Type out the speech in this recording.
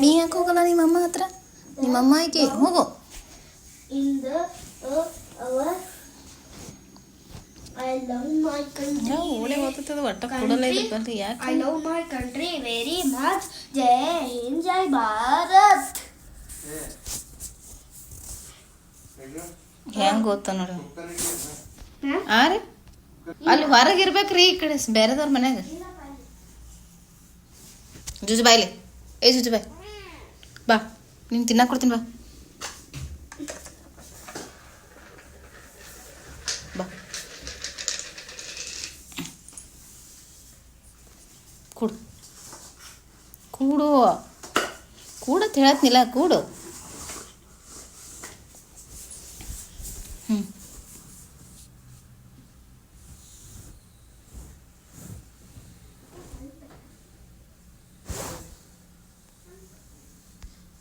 ನೀ ಯಾಕೆ ಹೋಗಲ್ಲ ನಿಮ್ಮಮ್ಮ ಹತ್ರ? ನಿಮ್ಮಮ್ಮ ಐತಿ, ಹೋಗು. In the our I love my country. ಓಳೆ ಓದ್ತದ ಒಟ್ಟ ಕೊಡಲ್ಲ ಇದು ಬಂದು ಯಾಕೆ? I love my country very much. ಜೈ ಹಿಂದ್ ಜೈ ಭಾರತ್. ಹೆಂಗ್ ಗೊತ್ತ ನೋಡ ಆರೆ ಅಲ್ಲಿ ಹೊರಗೆ ಇರ್ಬೇಕ್ರಿ. ಈ ಕಡೆ ಬೇರೆದವ್ರ ಮನ್ಯಾಗ ಜುಜು ಬಾಯ್ಲಿ. ಏ ಜುಜು ಬಾಯ್ ಬಾ, ನೀನು ತಿನ್ನಕ್ಕೆ ಕೊಡ್ತೀನಿ ಬಾ. ಬಾ ಕೂಡು ಕೂಡು ಕೂಡತ್ ಹೇಳತ್ನಿಲ್ಲ, ಕೂಡು.